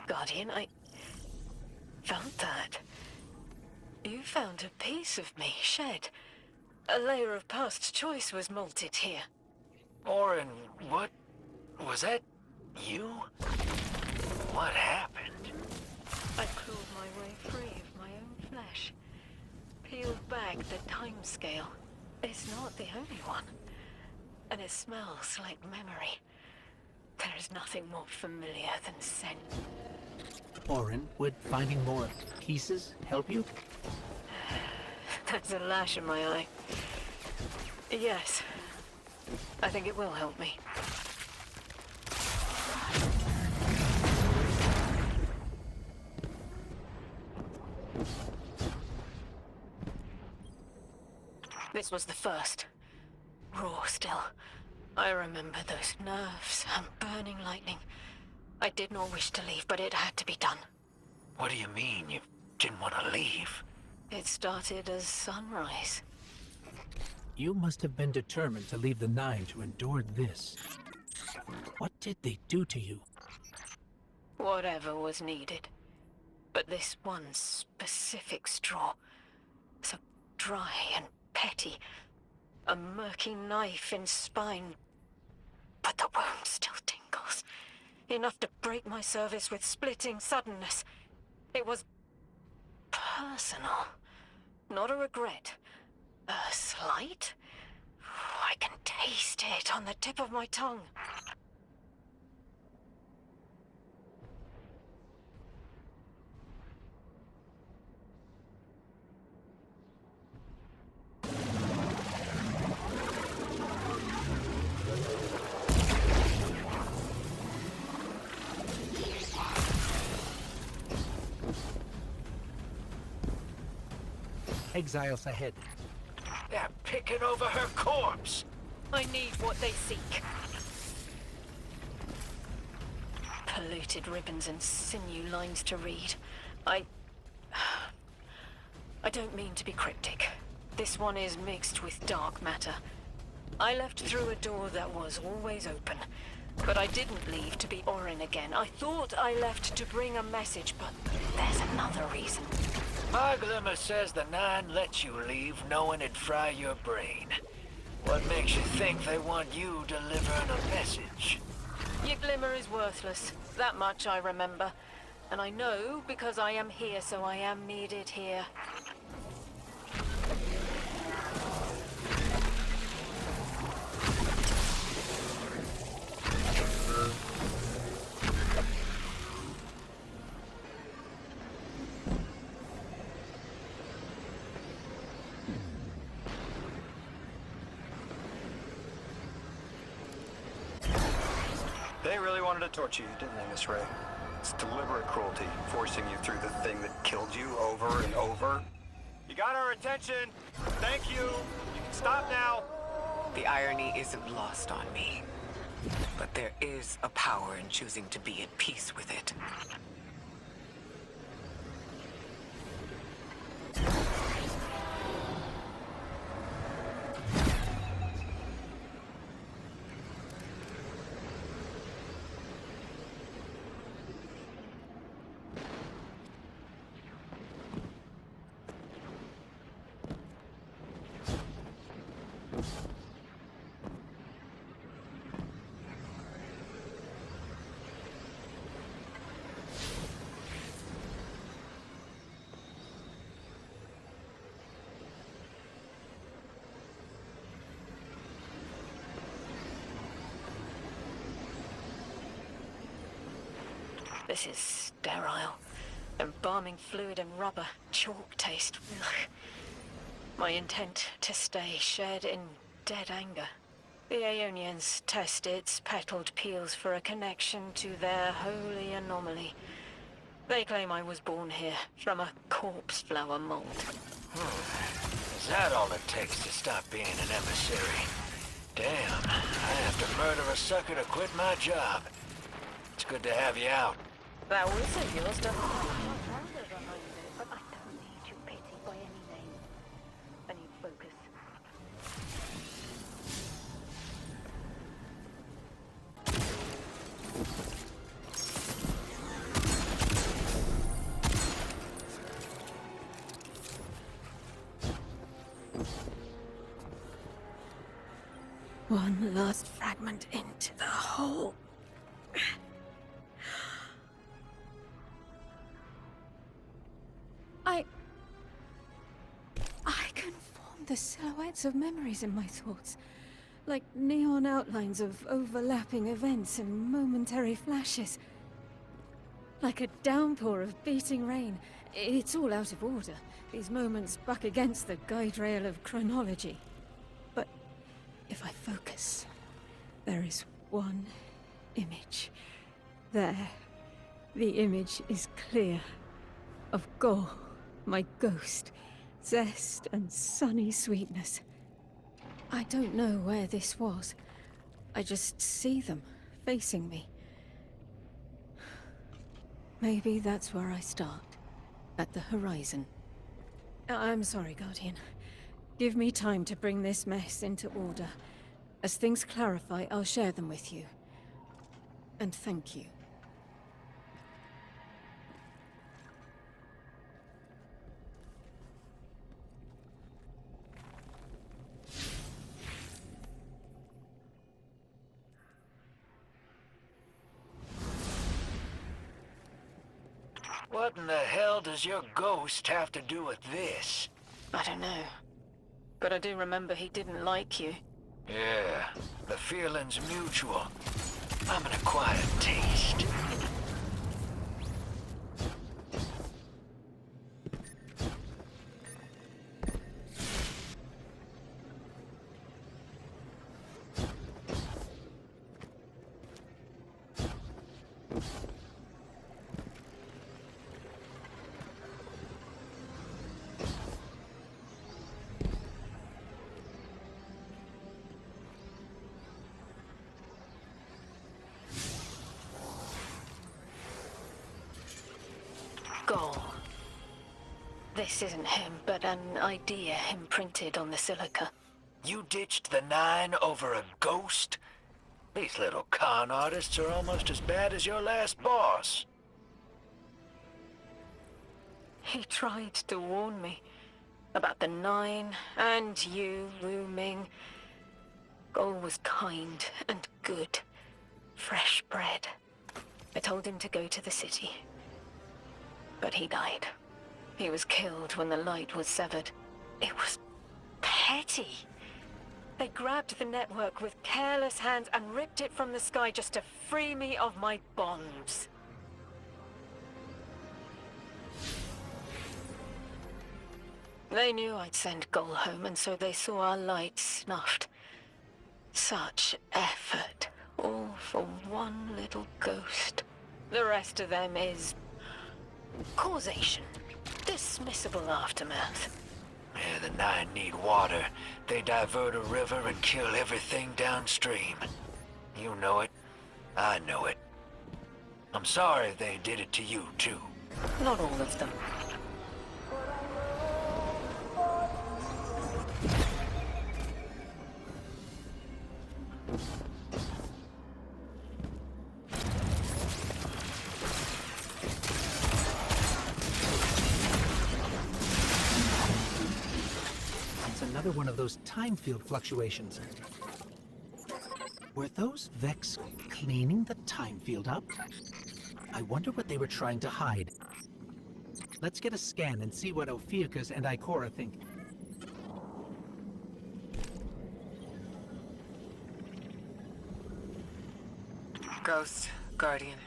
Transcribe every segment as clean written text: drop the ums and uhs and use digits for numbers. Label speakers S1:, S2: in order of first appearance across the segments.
S1: Guardian, I felt that. You found a piece of me shed. A layer of past choice was molted here.
S2: Orin, what? Was that you? What happened?
S1: I clawed my way free of my own flesh. Peeled back the time scale. It's not the only one. And it smells like memory. There is nothing more familiar than scent.
S3: Orin, would finding more pieces help you?
S1: That's a lash in my eye. Yes. I think it will help me. This was the first. Raw still. I remember those nerves and burning lightning. I did not wish to leave, but it had to be done.
S2: What do you mean you didn't want to leave?
S1: It started as sunrise.
S3: You must have been determined to leave the Nine to endure this. What did they do to you?
S1: Whatever was needed. But this one specific straw, so dry and petty, a murky knife in spine. But the wound still tingles, enough to break my service with splitting suddenness. It was personal, not a regret, a slight. I can taste it on the tip of my tongue.
S3: Exiles ahead.
S2: They're picking over her corpse.
S1: I need what they seek. Polluted ribbons and sinew lines to read. I don't mean to be cryptic. This one is mixed with dark matter. I left through a door that was always open, but I didn't leave to be Orin again. I thought I left to bring a message, but there's another reason.
S2: My Glimmer says the Nine let you leave knowing it'd fry your brain. What makes you think they want you delivering a message?
S1: Your glimmer is worthless. That much I remember. And I know because I am here, so I am needed here.
S4: They really wanted to torture you, didn't they, Miss Ray? It's deliberate cruelty, forcing you through the thing that killed you over and over. You got our attention. Thank you. You can stop now.
S5: The irony isn't lost on me. But there is a power in choosing to be at peace with it.
S1: This is sterile. Embalming fluid and rubber. Chalk taste. Ugh. My intent to stay shared in dead anger. The Aeonians test its petaled peels for a connection to their holy anomaly. They claim I was born here, from a corpse flower mold.
S2: Is that all it takes to stop being an emissary? Damn, I have to murder a sucker to quit my job. It's good to have you out.
S1: That whistle of yours doesn't have much wonder behind it, but I don't need your pity by any name. I need focus. one last fragment into the hole. I can form the silhouettes of memories in my thoughts, like neon outlines of overlapping events and momentary flashes. Like a downpour of beating rain. It's all out of order, these moments buck against the guide rail of chronology. But if I focus, there is one image. There. The image is clear. Of Gol, my ghost. Zest and sunny sweetness. I don't know where this was. I just see them, facing me. Maybe that's where I start. At the horizon. I'm sorry, Guardian. Give me time to bring this mess into order. As things clarify, I'll share them with you. And thank you.
S2: What in the hell does your ghost have to do with this?
S1: I don't know. But I do remember he didn't like you.
S2: Yeah, the feeling's mutual. I'm an acquired taste.
S1: Gol. This isn't him, but an idea imprinted on the silica.
S2: You ditched the 9 over a ghost? These little con artists are almost as bad as your last boss.
S1: He tried to warn me about the 9 and you looming. Gol was kind and good. Fresh bread. I told him to go to the city. But he died. He was killed when the light was severed. It was petty. They grabbed the network with careless hands and ripped it from the sky just to free me of my bonds. They knew I'd send Gol home, and so they saw our light snuffed. Such effort, all for one little ghost. The rest of them is causation. Dismissible aftermath.
S2: Yeah, the 9 need water. They divert a river and kill everything downstream. You know it. I know it. I'm sorry they did it to you, too.
S1: Not all of them.
S3: Another one of those time field fluctuations. Were those Vex cleaning the time field up? I wonder what they were trying to hide. Let's get a scan and see what Ophiuchus and Ikora think.
S5: Ghost, Guardian.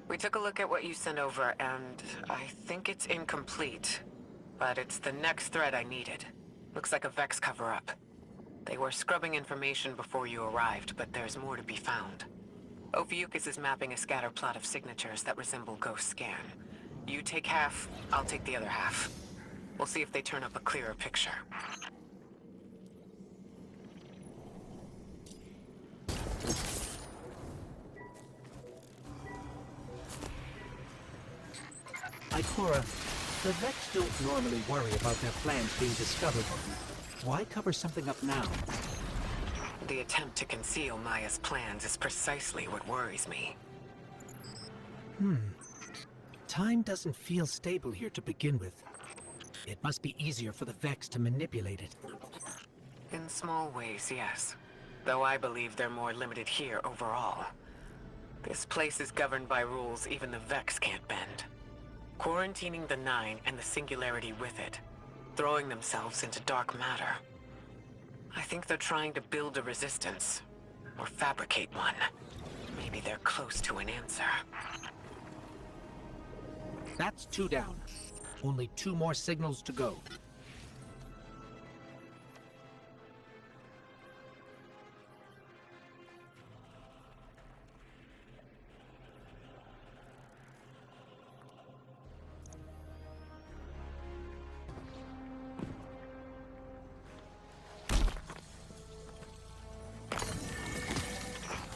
S5: We took a look at what you sent over, and I think it's incomplete. But it's the next thread I needed. Looks like a Vex cover-up. They were scrubbing information before you arrived, but there's more to be found. Ophiuchus is mapping a scatter plot of signatures that resemble Ghost Scan. You take half, I'll take the other half. We'll see if they turn up a clearer picture.
S3: Ikora, the Vex don't normally worry about their plans being discovered. Why cover something up now?
S5: The attempt to conceal Maya's plans is precisely what worries me.
S3: Time doesn't feel stable here to begin with. It must be easier for the Vex to manipulate it.
S5: In small ways, yes. though I believe they're more limited here overall. This place is governed by rules even the Vex can't bend. Quarantining the Nine and the Singularity with it, throwing themselves into dark matter. I think they're trying to build a resistance, or fabricate one. Maybe they're close to an answer.
S3: That's 2 down. Only 2 more signals to go.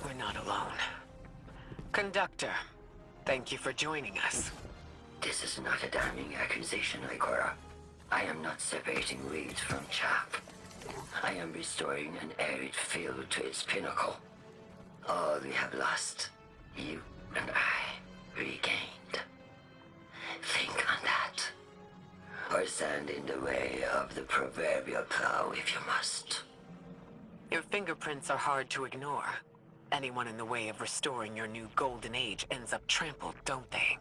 S5: We're not alone. Conductor, thank you for joining us.
S6: This is not a damning accusation, Ikora. I am not separating weeds from chaff. I am restoring an arid field to its pinnacle. All we have lost, you and I regained. Think on that. Or stand in the way of the proverbial plow if you must.
S5: Your fingerprints are hard to ignore. Anyone in the way of restoring your new golden age ends up trampled, don't they?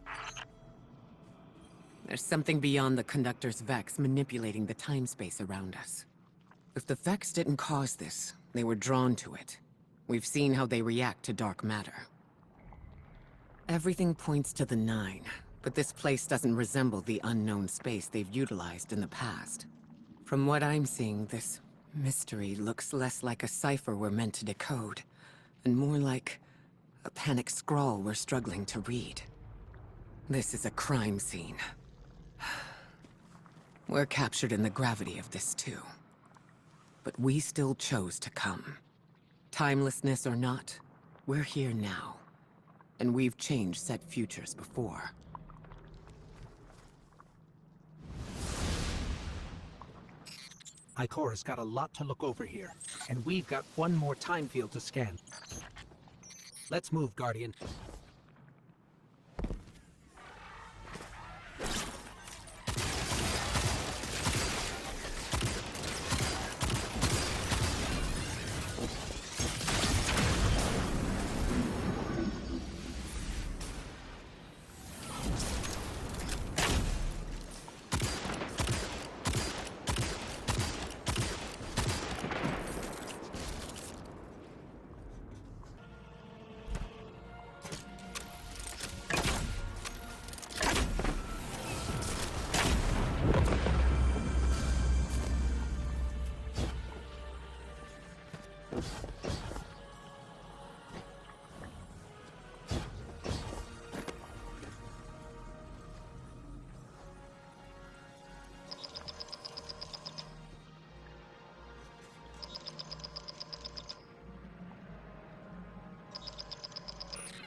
S7: There's something beyond the Conductor's Vex manipulating the time-space around us. If the Vex didn't cause this, they were drawn to it. We've seen how they react to dark matter. Everything points to the Nine, but this place doesn't resemble the unknown space they've utilized in the past. From what I'm seeing, this mystery looks less like a cipher we're meant to decode, and more like a panic scrawl we're struggling to read. This is a crime scene. We're captured in the gravity of this too. But we still chose to come. Timelessness or not, we're here now. And we've changed set futures before.
S3: Ikora's got a lot to look over here, and we've got 1 more time field to scan. Let's move, Guardian.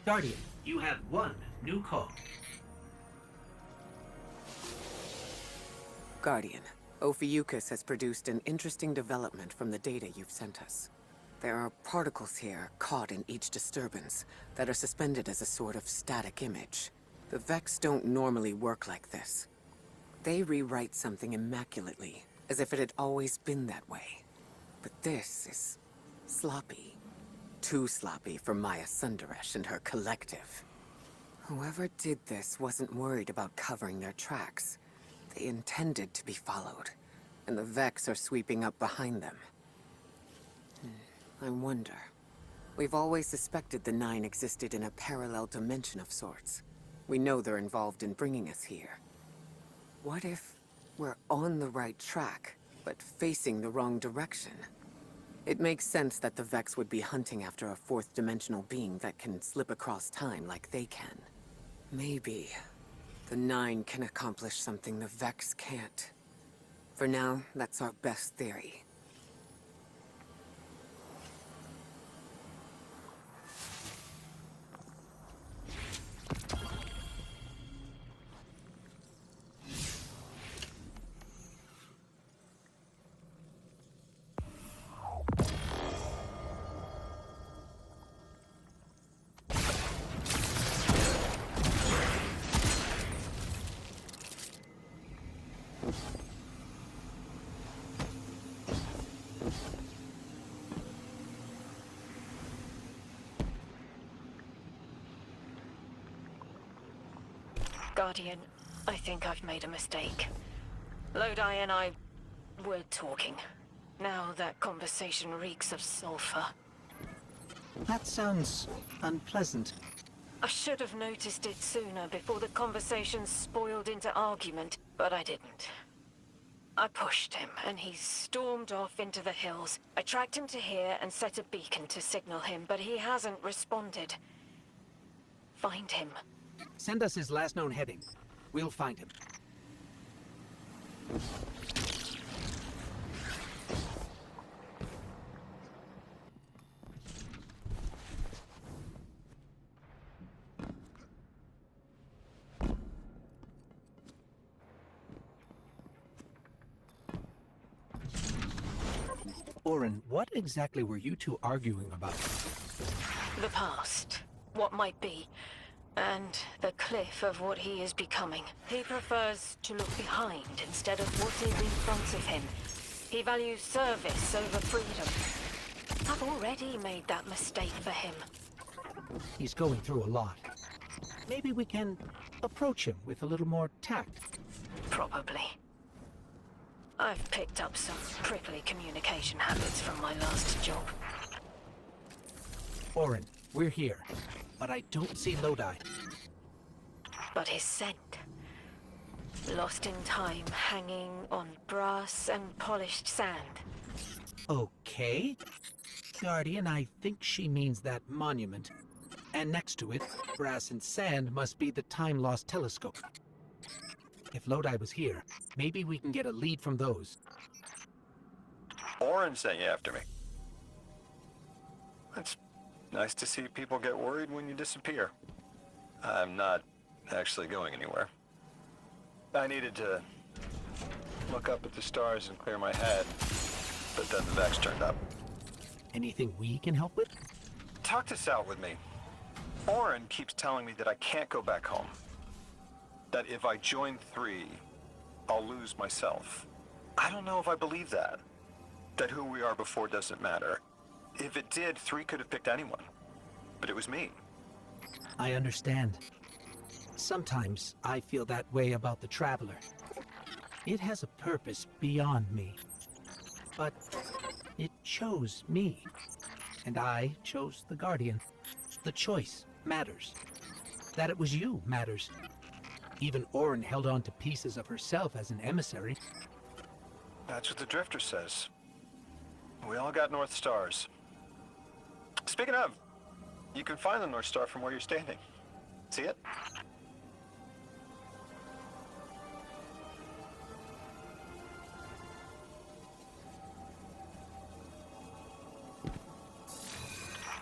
S3: Guardian, you have 1 new call.
S7: Guardian, Ophiuchus has produced an interesting development from the data you've sent us. There are particles here, caught in each disturbance, that are suspended as a sort of static image. The Vex don't normally work like this. They rewrite something immaculately, as if it had always been that way. But this is sloppy. Too sloppy for Maya Sundaresh and her collective. Whoever did this wasn't worried about covering their tracks. They intended to be followed, and the Vex are sweeping up behind them. I wonder. We've always suspected the Nine existed in a parallel dimension of sorts. We know they're involved in bringing us here. What if we're on the right track, but facing the wrong direction? It makes sense that the Vex would be hunting after a 4th-dimensional being that can slip across time like they can. Maybe the Nine can accomplish something the Vex can't. For now, that's our best theory.
S1: Guardian, I think I've made a mistake. Lodi and I were talking. Now that conversation reeks of sulfur.
S3: That sounds unpleasant.
S1: I should have noticed it sooner before the conversation spoiled into argument, but I didn't. I pushed him, and he stormed off into the hills. I tracked him to here and set a beacon to signal him, but he hasn't responded. Find him.
S3: Send us his last known heading. We'll find him. Oren, what exactly were you two arguing about?
S1: The past. What might be. And the cliff of what he is becoming. He prefers to look behind instead of what is in front of him. He values service over freedom. I've already made that mistake for him.
S3: He's going through a lot. Maybe we can approach him with a little more tact.
S1: Probably. I've picked up some prickly communication habits from my last job.
S3: Oren, we're here. But I don't see Lodi.
S1: But his scent. Lost in time, hanging on brass and polished sand.
S3: Okay. Guardian, I think she means that monument. And next to it, brass and sand must be the time-lost telescope. If Lodi was here, maybe we can get a lead from those.
S4: Oren sent you after me. It's nice to see people get worried when you disappear. I'm not actually going anywhere. I needed to look up at the stars and clear my head, but then the Vex turned up.
S3: Anything we can help with?
S4: Talk this out with me. Oren keeps telling me that I can't go back home. That if I join 3, I'll lose myself. I don't know if I believe that. That who we are before doesn't matter. If it did, 3 could have picked anyone. But it was me.
S3: I understand. Sometimes I feel that way about the Traveler. It has a purpose beyond me. But it chose me. And I chose the Guardian. The choice matters. That it was you matters. Even Oren held on to pieces of herself as an emissary.
S4: That's what the Drifter says. We all got North Stars. Speaking of, you can find the North Star from where you're standing. See it?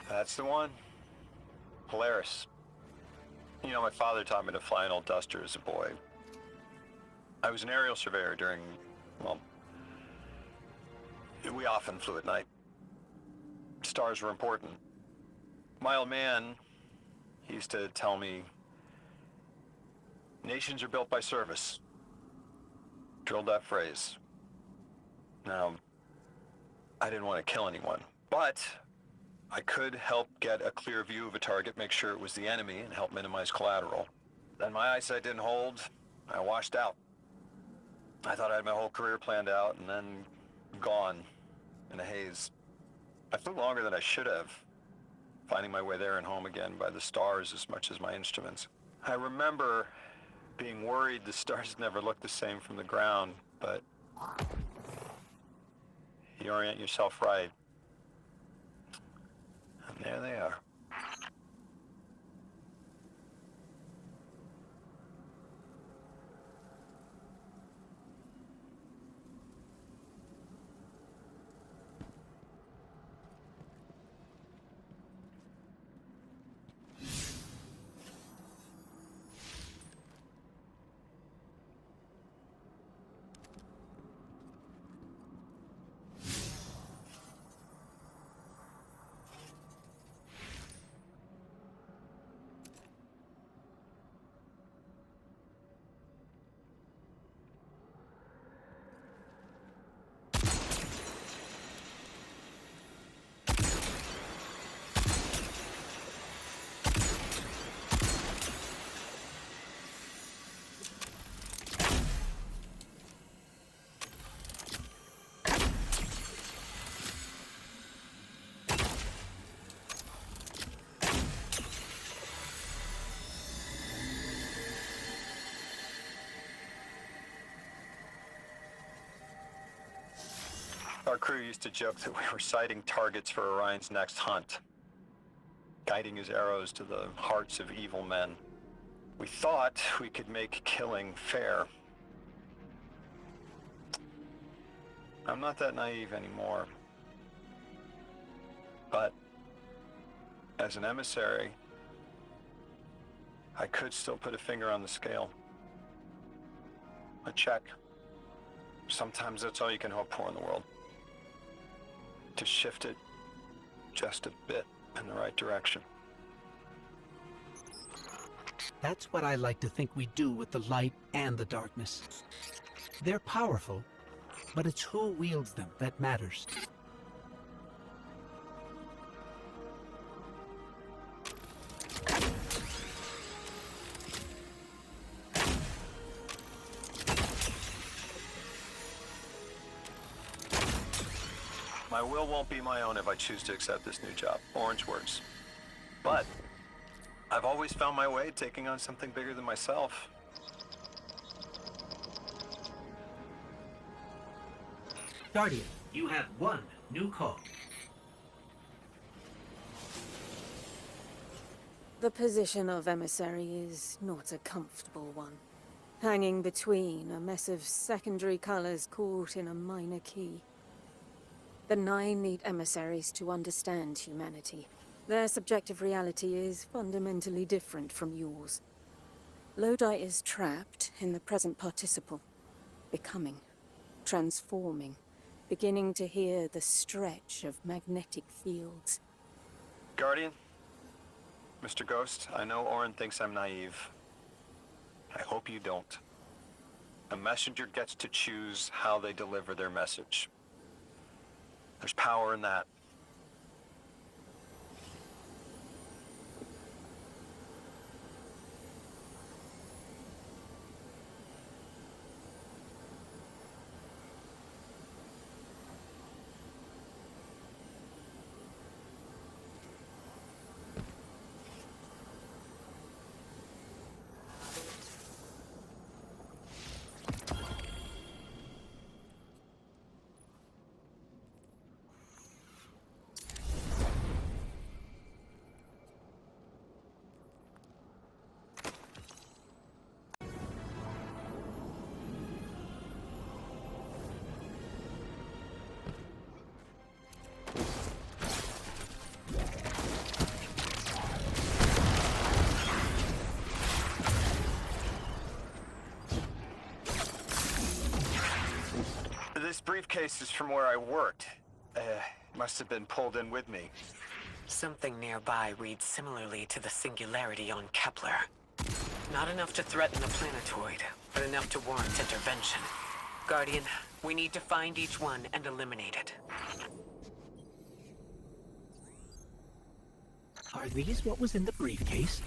S4: That's the one. Polaris. You know, my father taught me to fly an old Duster as a boy. I was an aerial surveyor during, well, we often flew at night. Stars were important. My old man, he used to tell me, nations are built by service. Drilled that phrase. Now, I didn't want to kill anyone, but I could help get a clear view of a target, make sure it was the enemy, and help minimize collateral. Then my eyesight didn't hold. I washed out. I thought I had my whole career planned out, and then gone in a haze. I flew longer than I should have, finding my way there and home again by the stars as much as my instruments. I remember being worried the stars never looked the same from the ground, but you orient yourself right, and there they are. Our crew used to joke that we were sighting targets for Orion's next hunt, guiding his arrows to the hearts of evil men. We thought we could make killing fair. I'm not that naive anymore. But as an emissary, I could still put a finger on the scale. A check. Sometimes that's all you can hope for in the world. To shift it just a bit in the right direction.
S3: That's what I like to think we do with the light and the darkness. They're powerful, but it's who wields them that matters.
S4: My will won't be my own if I choose to accept this new job. Orange words. But I've always found my way taking on something bigger than myself.
S3: Guardian, you have one new call.
S1: The position of emissary is not a comfortable one. Hanging between a mess of secondary colors caught in a minor key. The Nine need emissaries to understand humanity. Their subjective reality is fundamentally different from yours. Lodi is trapped in the present participle. Becoming. Transforming. Beginning to hear the stretch of magnetic fields.
S4: Guardian? Mr. Ghost, I know Orin thinks I'm naive. I hope you don't. A messenger gets to choose how they deliver their message. There's power in that. This briefcase is from where I worked. Must have been pulled in with me.
S5: Something nearby reads similarly to the singularity on Keppler. Not enough to threaten the planetoid, but enough to warrant intervention. Guardian, we need to find each one and eliminate it.
S3: Are these what was in the briefcase?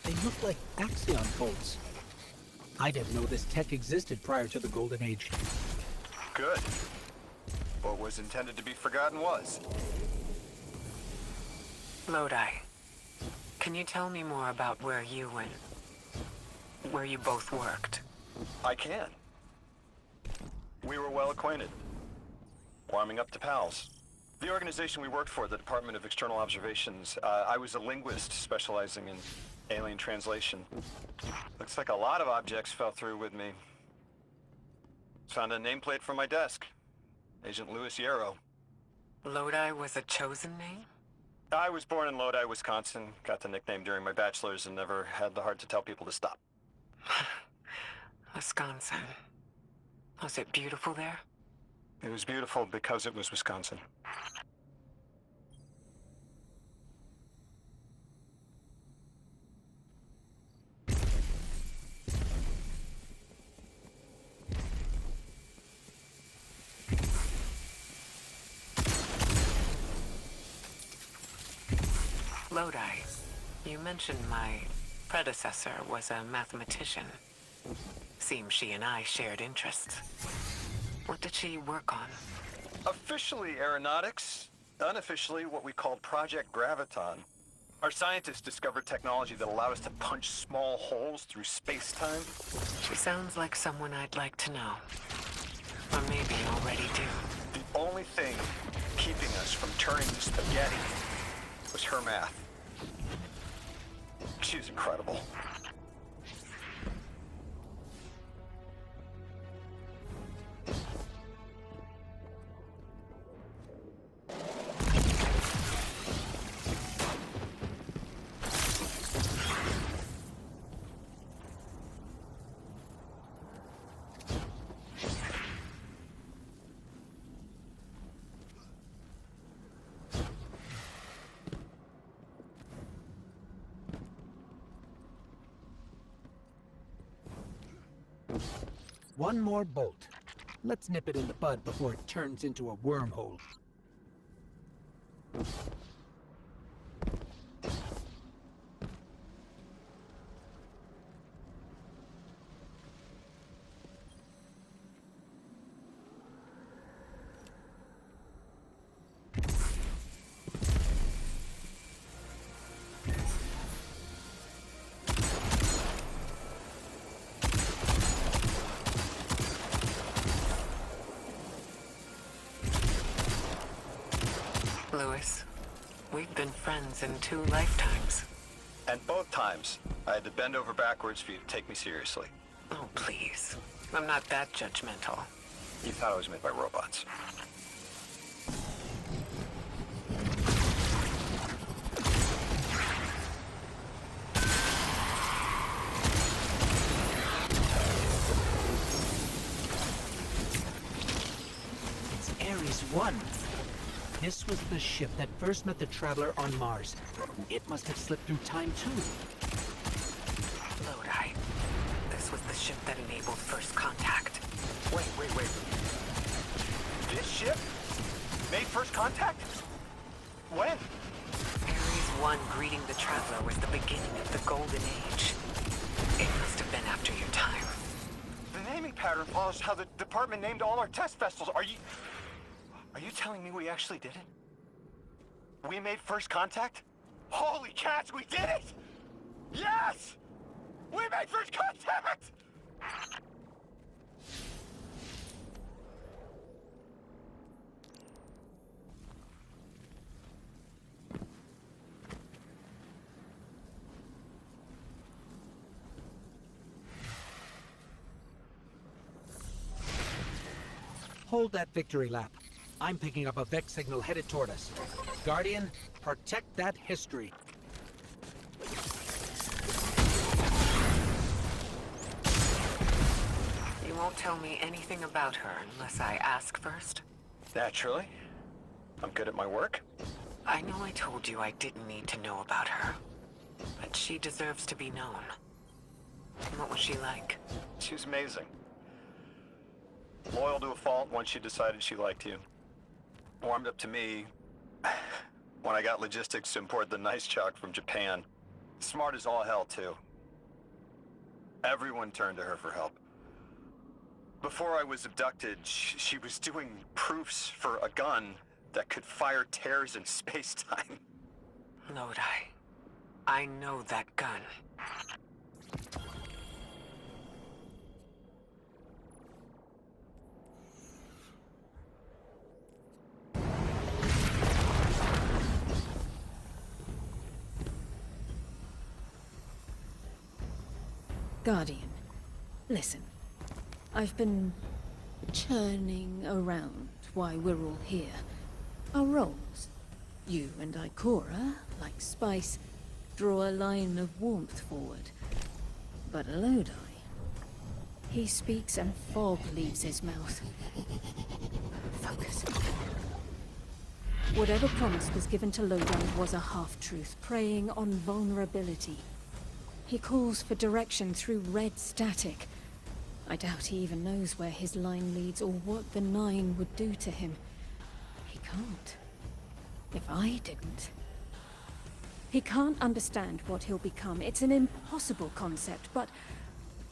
S3: They look like Axion bolts. I didn't know this tech existed prior to the Golden Age.
S4: Good. What was intended to be forgotten was.
S5: Lodi, can you tell me more about where you both worked?
S4: I can. We were well acquainted. Warming up to pals. The organization we worked for, the Department of External Observations, I was a linguist specializing in alien translation. Looks like a lot of objects fell through with me. Found a nameplate from my desk. Agent Louis Yarrow.
S5: Lodi was a chosen name?
S4: I was born in Lodi, Wisconsin. Got the nickname during my bachelor's and never had the heart to tell people to stop.
S5: Wisconsin. Was it beautiful there?
S4: It was beautiful because it was Wisconsin.
S5: Lodi, you mentioned my predecessor was a mathematician. Seems she and I shared interests. What did she work on?
S4: Officially aeronautics, unofficially what we called Project Graviton. Our scientists discovered technology that allowed us to punch small holes through space-time.
S5: She sounds like someone I'd like to know. Or maybe already do.
S4: The only thing keeping us from turning to spaghetti was her math. She was incredible.
S3: One more bolt. Let's nip it in the bud before it turns into a wormhole.
S5: Lewis, we've been friends in 2 lifetimes.
S4: And both times, I had to bend over backwards for you to take me seriously.
S5: Oh, please. I'm not that judgmental.
S4: You thought I was made by robots.
S3: It's Ares 1. This was the ship that first met the Traveler on Mars. It must have slipped through time too.
S5: Lodi. This was the ship that enabled first contact.
S4: Wait. This ship made first contact? When?
S5: Ares 1 greeting the Traveler was the beginning of the Golden Age. It must have been after your time.
S4: The naming pattern follows how the department named all our test vessels. Are you telling me we actually did it? We made first contact? Holy cats, we did it! Yes! We made first contact!
S3: Hold that victory lap. I'm picking up a Vex signal headed toward us. Guardian, protect that history.
S5: You won't tell me anything about her unless I ask first?
S4: Naturally. I'm good at my work.
S5: I know I told you I didn't need to know about her, but she deserves to be known. What was she like?
S4: She was amazing. Loyal to a fault once she decided she liked you. Warmed up to me when I got logistics to import the nice chalk from Japan. Smart as all hell, too. Everyone turned to her for help. Before I was abducted, she was doing proofs for a gun that could fire tears in space-time.
S5: Lodi, I know that gun.
S1: Guardian, listen. I've been churning around why we're all here. Our roles. You and Ikora, like Spice, draw a line of warmth forward. But Lodi, he speaks and fog leaves his mouth. Focus. Whatever promise was given to Lodi was a half-truth, preying on vulnerability. He calls for direction through red static. I doubt he even knows where his line leads or what the Nine would do to him. He can't. If I didn't. He can't understand what he'll become. It's an impossible concept, but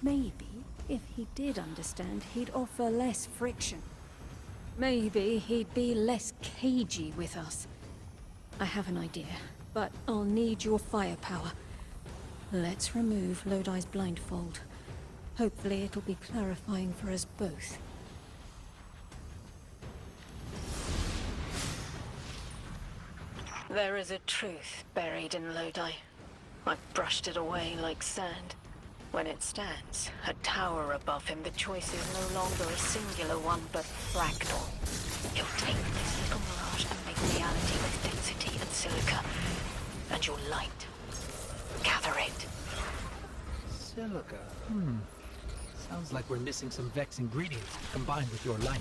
S1: maybe if he did understand, he'd offer less friction. Maybe he'd be less cagey with us. I have an idea, but I'll need your firepower. Let's remove Lodi's blindfold. Hopefully it'll be clarifying for us both. There is a truth buried in Lodi. I brushed it away like sand. When it stands, a tower above him, the choice is no longer a singular one, but fractal. He'll take this little mirage and make reality with density and silica. And your light. Gather it.
S3: Silica. Sounds like we're missing some Vex ingredients combined with your light.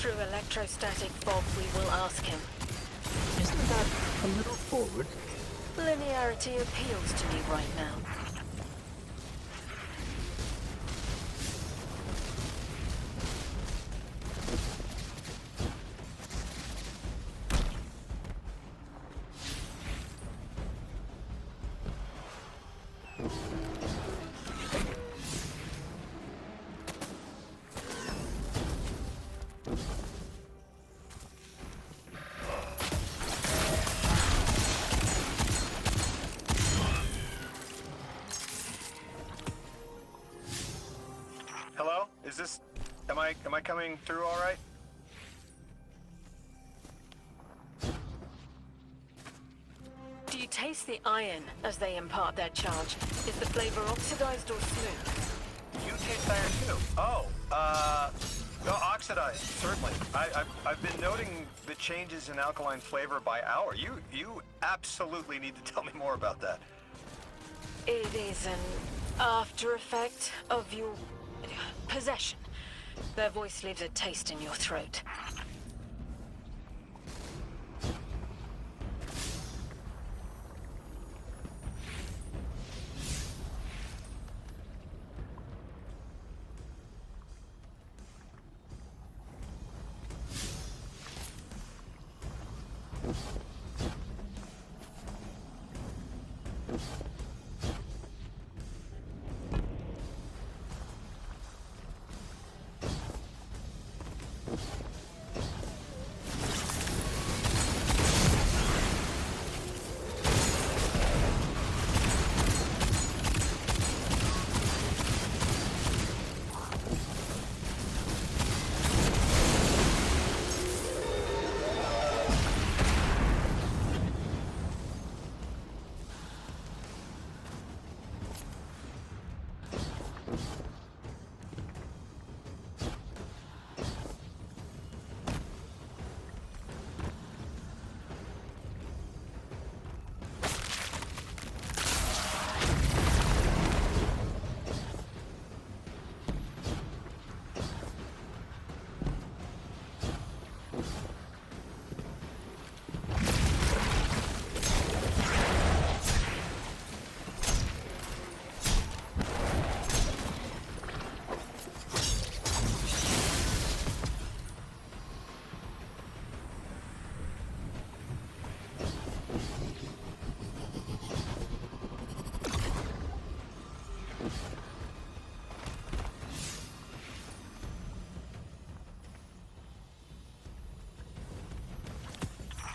S1: Through electrostatic fog, we will ask him.
S3: Isn't that a little forward?
S1: Linearity appeals to me right now.
S4: Hello? Is this... Am I coming through all right?
S1: Do you taste the iron as they impart their charge? Is the flavor oxidized or smooth?
S4: You taste iron too? Oh, no, oxidized, certainly. I've been noting the changes in alkaline flavor by hour. You absolutely need to tell me more about that.
S1: It is an after effect of your possession. Their voice leaves a taste in your throat.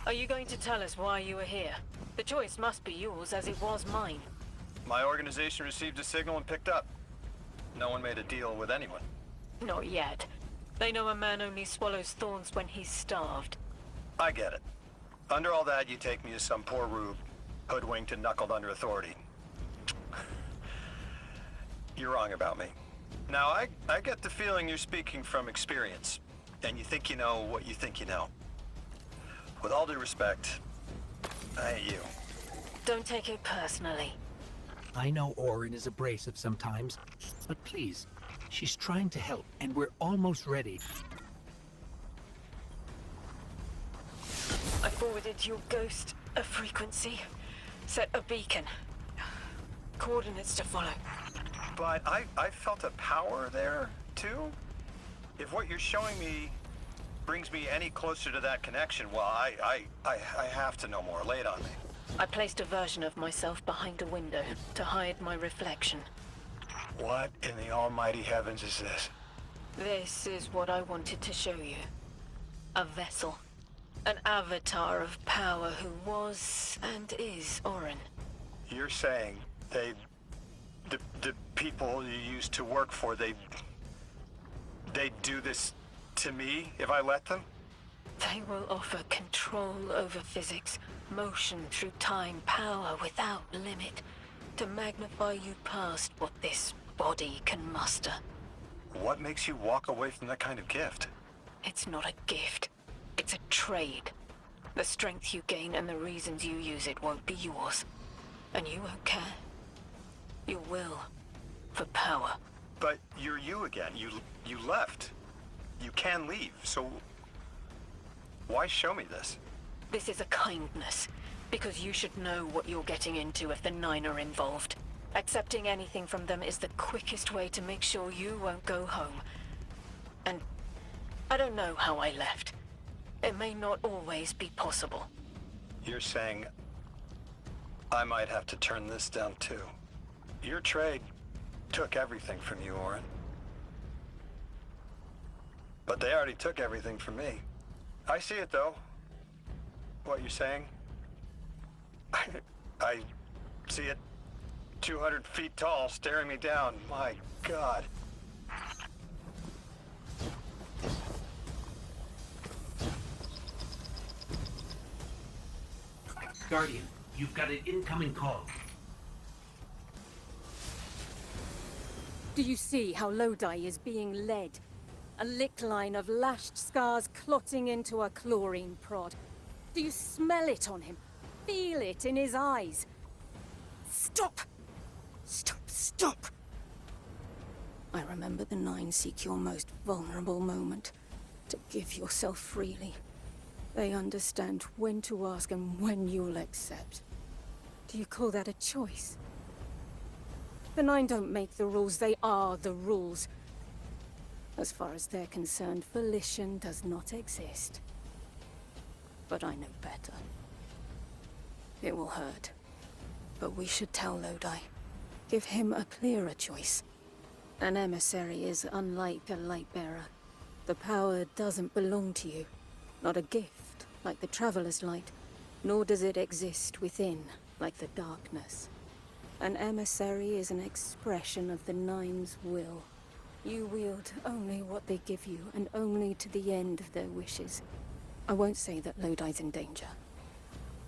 S1: Are you going to tell us why you were here? The choice must be yours, as it was mine.
S4: My organization received a signal and picked up. No one made a deal with anyone.
S1: Not yet. They know a man only swallows thorns when he's starved.
S4: I get it. Under all that, you take me as some poor rube, hoodwinked and knuckled under authority. You're wrong about me. Now, I get the feeling you're speaking from experience, and you think you know what you think you know. With all due respect, I hate you.
S1: Don't take it personally.
S3: I know Orin is abrasive sometimes, but please, she's trying to help, and we're almost ready.
S1: I forwarded your ghost a frequency. Set a beacon. Coordinates to follow.
S4: But I felt a power there, too. If what you're showing me brings me any closer to that connection, well, I have to know more. Lay it on me.
S1: I placed a version of myself behind a window to hide my reflection.
S4: What in the almighty heavens is this?
S1: This is what I wanted to show you. A vessel. An avatar of power who was and is Orin.
S4: You're saying the people you used to work for, they do this To me, if I let them?
S1: They will offer control over physics, motion through time, power without limit, to magnify you past what this body can muster.
S4: What makes you walk away from that kind of gift?
S1: It's not a gift. It's a trade. The strength you gain and the reasons you use it won't be yours. And you won't care. You will. For power.
S4: But you're you again. You left. You can leave, so... Why show me this?
S1: This is a kindness. Because you should know what you're getting into if the Nine are involved. Accepting anything from them is the quickest way to make sure you won't go home. And I don't know how I left. It may not always be possible.
S4: You're saying I might have to turn this down too. Your trade took everything from you, Orin. But they already took everything from me. I see it though. What you're saying. I see it 200 feet tall, staring me down. My God.
S3: Guardian, you've got an incoming call.
S8: Do you see how Lodi is being led? A lick line of lashed scars clotting into a chlorine prod. Do you smell it on him? Feel it in his eyes? Stop! Stop, stop! I remember the Nine seek your most vulnerable moment. To give yourself freely. They understand when to ask and when you'll accept. Do you call that a choice? The Nine don't make the rules, they are the rules. As far as they're concerned, volition does not exist. But I know better. It will hurt. But we should tell Lodi. Give him a clearer choice. An emissary is unlike a light-bearer. The power doesn't belong to you. Not a gift, like the Traveler's Light. Nor does it exist within, like the darkness. An emissary is an expression of the Nine's will. You wield only what they give you, and only to the end of their wishes. I won't say that Lodi's in danger.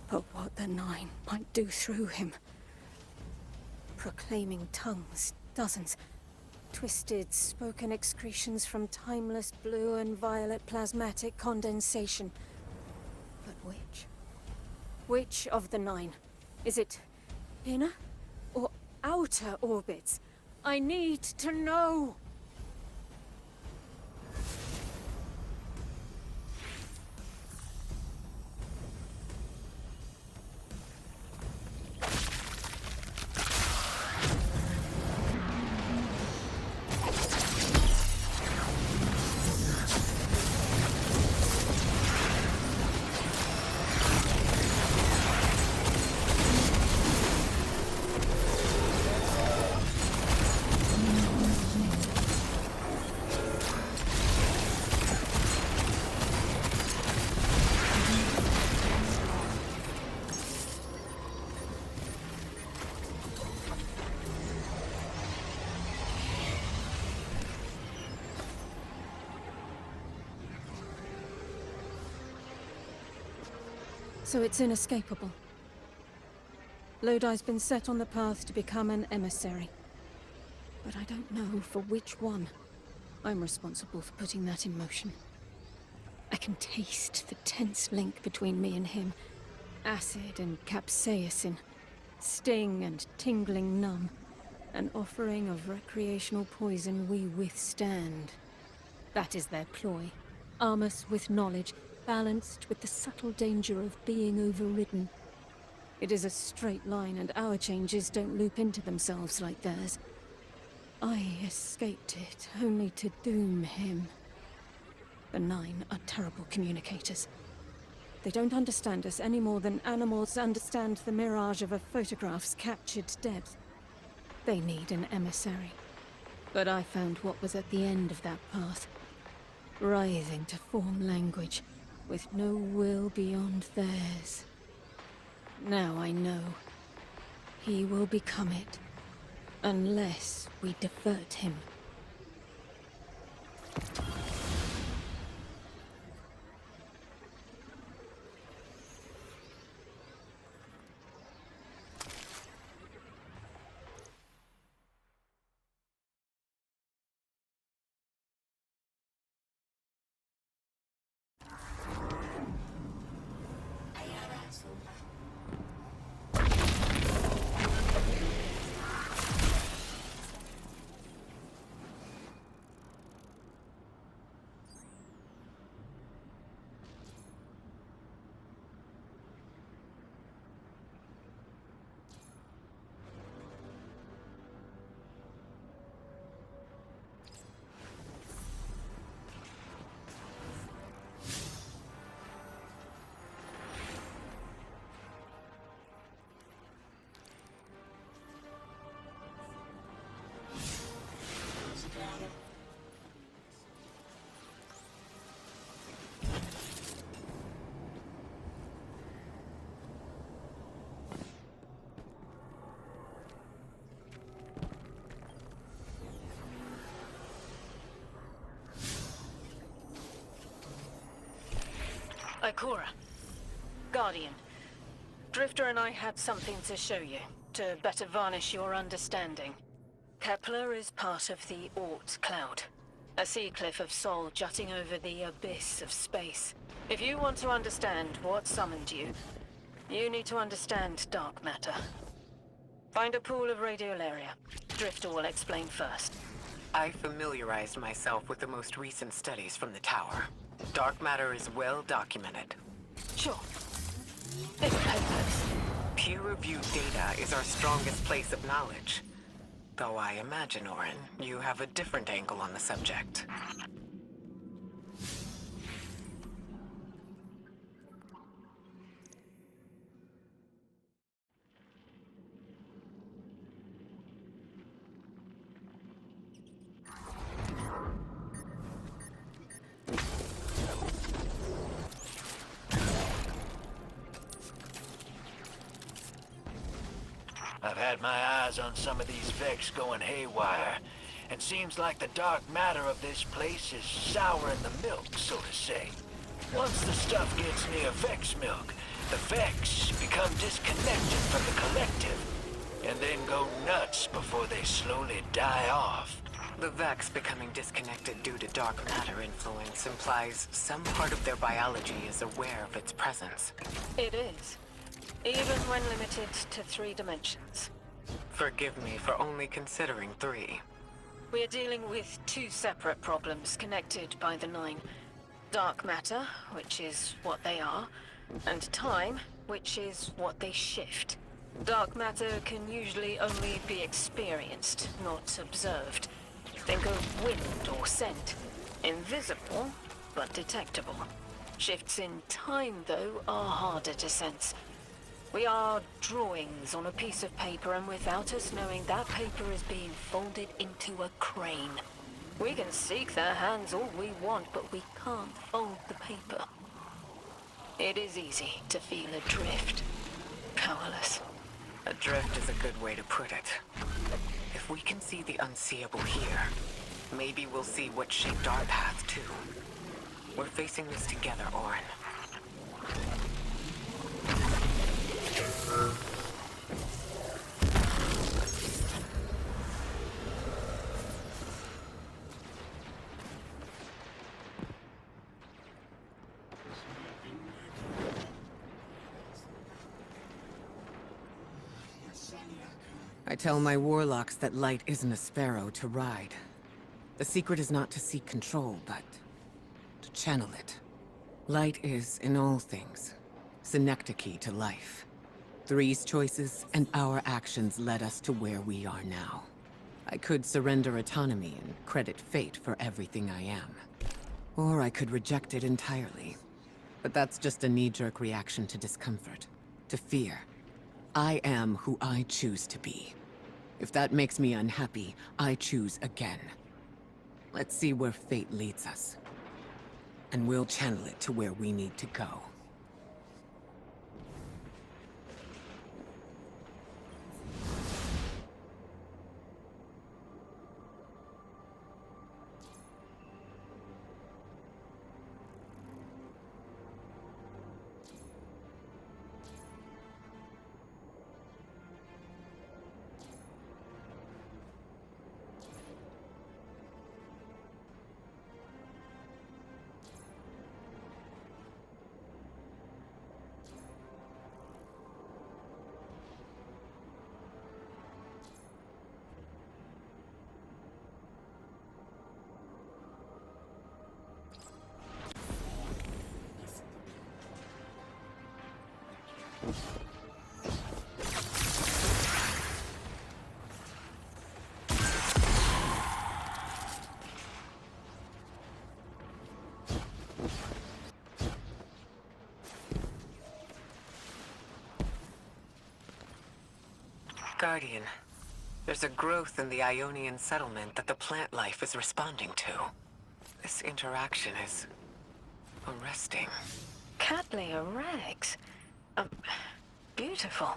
S8: But what the Nine might do through him. Proclaiming tongues, dozens. Twisted, spoken excretions from timeless blue and violet plasmatic condensation. But which? Which of the Nine? Is it inner or outer orbits? I need to know! So it's inescapable. Lodi's been set on the path to become an emissary. But I don't know for which one. I'm responsible for putting that in motion. I can taste the tense link between me and him. Acid and capsaicin. Sting and tingling numb. An offering of recreational poison we withstand. That is their ploy. Arm us with knowledge, balanced with the subtle danger of being overridden. It is a straight line, and our changes don't loop into themselves like theirs. I escaped it, only to doom him. The Nine are terrible communicators. They don't understand us any more than animals understand the mirage of a photograph's captured depth. They need an emissary. But I found what was at the end of that path. Writhing to form language, with no will beyond theirs. Now I know. He will become it, unless we divert him.
S1: Cora. Guardian. Drifter and I had something to show you, to better varnish your understanding. Keppler is part of the Oort Cloud, a sea cliff of Sol jutting over the abyss of space. If you want to understand what summoned you, you need to understand dark matter. Find a pool of radiolaria. Drifter will explain first.
S5: I familiarized myself with the most recent studies from the tower. Dark matter is well documented.
S1: Sure. It's papers.
S5: Peer-reviewed data is our strongest place of knowledge. Though I imagine, Orin, you have a different angle on the subject.
S2: I've had my eyes on some of these Vex going haywire, and seems like the dark matter of this place is souring the milk, so to say. Once the stuff gets near Vex milk, the Vex become disconnected from the collective, and then go nuts before they slowly die off.
S5: The Vex becoming disconnected due to dark matter influence implies some part of their biology is aware of its presence.
S1: It is. Even when limited to 3 dimensions.
S5: Forgive me for only considering 3.
S1: We're dealing with 2 separate problems connected by the 9. Dark matter, which is what they are, and time, which is what they shift. Dark matter can usually only be experienced, not observed. Think of wind or scent. Invisible, but detectable. Shifts in time, though, are harder to sense. We are drawings on a piece of paper, and without us knowing, that paper is being folded into a crane. We can seek their hands all we want, but we can't fold the paper. It is easy to feel adrift. Powerless.
S5: Adrift is a good way to put it. If we can see the unseeable here, maybe we'll see what shaped our path, too. We're facing this together, Orin.
S7: I tell my warlocks that light isn't a sparrow to ride. The secret is not to seek control, but to channel it. Light is, in all things, synecdoche to life. Three's choices and our actions led us to where we are now. I could surrender autonomy and credit fate for everything I am. Or I could reject it entirely. But that's just a knee-jerk reaction to discomfort, to fear. I am who I choose to be. If that makes me unhappy, I choose again. Let's see where fate leads us. And we'll channel it to where we need to go.
S5: Guardian, there's a growth in the Ionian settlement that the plant life is responding to. This interaction is arresting.
S1: Catleya rags. Beautiful.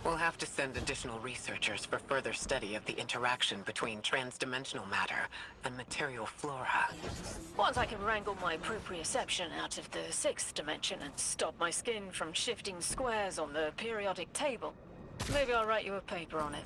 S5: We'll have to send additional researchers for further study of the interaction between transdimensional matter and material flora.
S1: Once I can wrangle my proprioception out of the sixth dimension and stop my skin from shifting squares on the periodic table, maybe I'll write you a paper on it.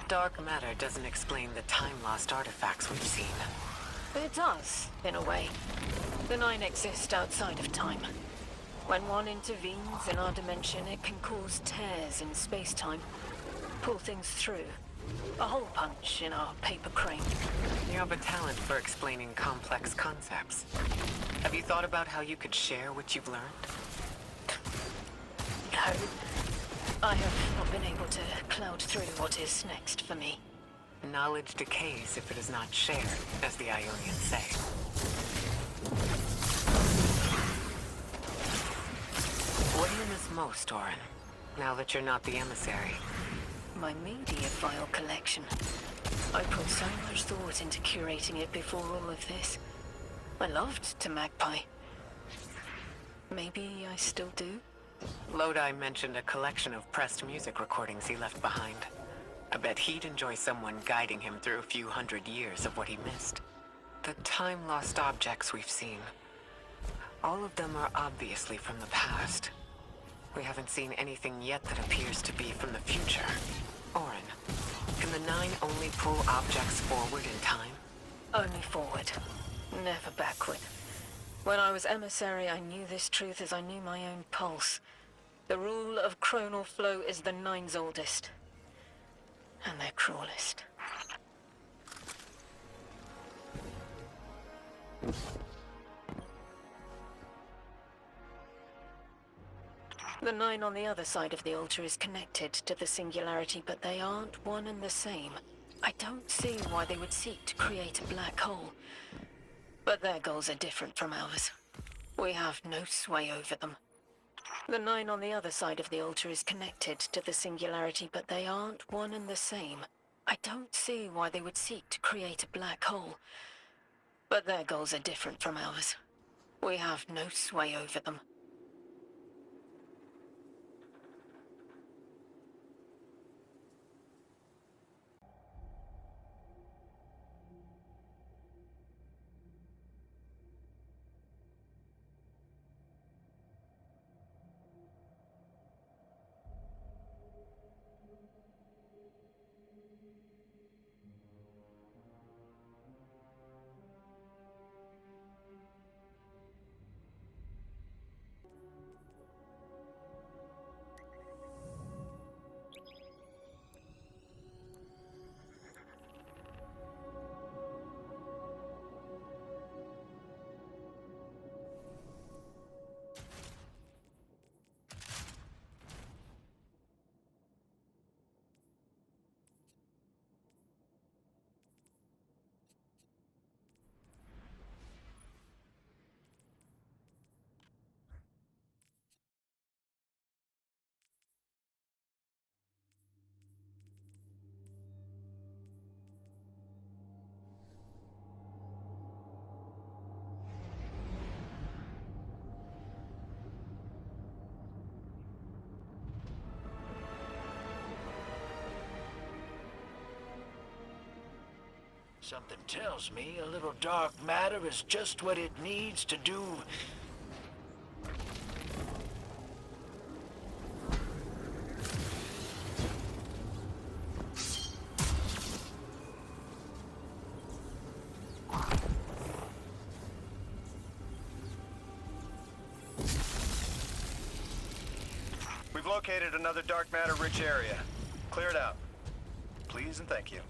S5: Dark matter doesn't explain the time-lost artifacts we've seen.
S1: But it does, in a way. The Nine exist outside of time. When one intervenes in our dimension, it can cause tears in space-time, pull things through. A hole punch in our paper crane.
S5: You have a talent for explaining complex concepts. Have you thought about how you could share what you've learned?
S1: No. I have not been able to cloud through what is next for me.
S5: Knowledge decays if it is not shared, as the Ionians say. What do you miss most, Orin, now that you're not the emissary?
S1: My media file collection. I put so much thought into curating it before all of this. I loved to Magpie. Maybe I still do?
S5: Lodi mentioned a collection of pressed music recordings he left behind. I bet he'd enjoy someone guiding him through a few hundred years of what he missed. The time-lost objects we've seen. All of them are obviously from the past. We haven't seen anything yet that appears to be from the future. Orin, can the Nine only pull objects forward in time?
S1: Only forward. Never backward. When I was emissary, I knew this truth as I knew my own pulse. The rule of chronal flow is the Nine's oldest. And their cruelest. The Nine on the other side of the altar is connected to the singularity, but they aren't one and the same. I don't see why they would seek to create a black hole. But their goals are different from ours. We have no sway over them. The Nine on the other side of the altar is connected to the singularity, but they aren't one and the same. I don't see why they would seek to create a black hole. But their goals are different from ours. We have no sway over them.
S2: Something tells me a little dark matter is just what it needs to do.
S4: We've located another dark matter-rich area. Clear it out. Please and thank you.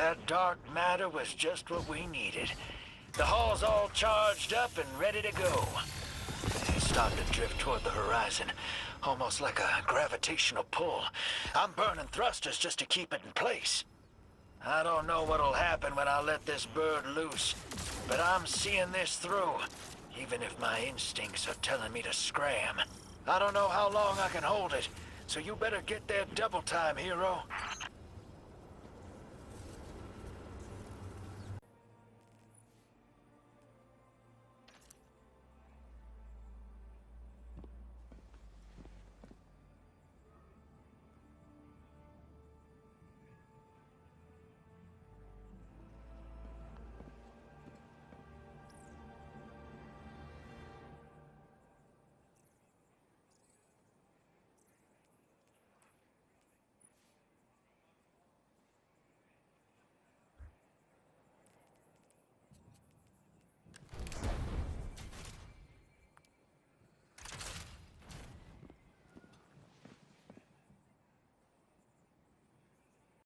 S2: That dark matter was just what we needed. The hull's all charged up and ready to go. It's starting to drift toward the horizon, almost like a gravitational pull. I'm burning thrusters just to keep it in place. I don't know what'll happen when I let this bird loose, but I'm seeing this through, even if my instincts are telling me to scram. I don't know how long I can hold it, so you better get there double time, hero.